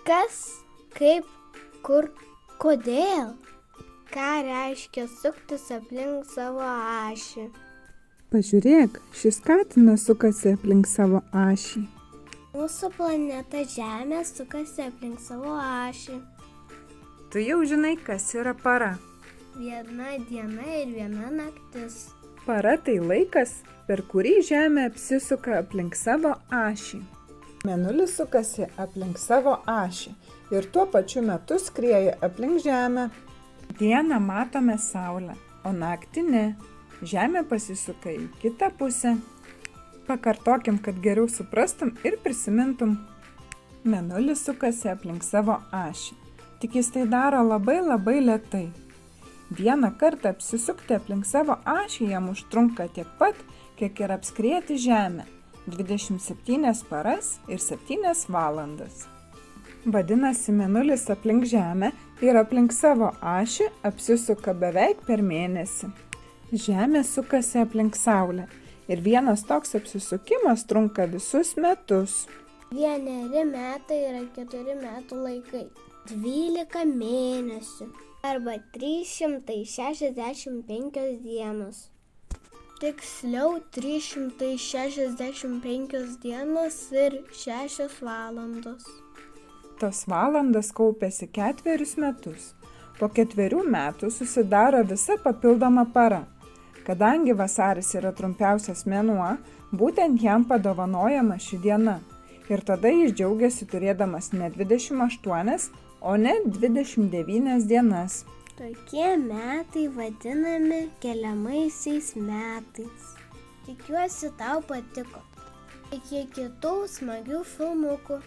Kas, kaip, kur, kodėl? Ką reiškia suktis aplink savo ašį? Pažiūrėk, šis katinas sukasi aplink savo ašį. Mūsų planeta Žemė sukasi aplink savo ašį. Tu jau žinai, kas yra para. Viena diena ir viena naktis. Para tai laikas, per kurį Žemė apsisuka aplink savo ašį. Mėnulis sukasi aplink savo ašį ir tuo pačiu metu skrieja aplink Žemę. Dieną matome Saulę, o naktį ne. Žemė pasisuka į kitą pusę. Pakartokim, kad geriau suprastum ir prisimintum. Mėnulis sukasi aplink savo ašį, tik jis tai daro labai lėtai. Vieną kartą apsisukti aplink savo ašį jam užtrunka tiek pat, kiek ir apskrieti Žemę – 27 paras ir 7 valandas. Vadinasi, mėnulis aplink Žemę ir aplink savo ašį apsisuka beveik per mėnesį. Žemė sukasi aplink Saulę ir vienas toks apsisukimas trunka visus metus. 1 metai yra 4 metų laikai, 12 mėnesių arba 365 dienos. Tiksliau 365 dienos ir 6 valandos. Tos valandas kaupiasi 4 metus. Po 4 metų susidaro visa papildoma para. Kadangi vasaris yra trumpiausias mėnuo, būtent jam padovanojama ši diena. Ir tada jis džiaugiasi turėdamas ne 28, o ne 29 dienas. Tokie metai vadinami keliamaisiais metais. Tikiuosi tau patiko. Iki kitų smagių filmukų.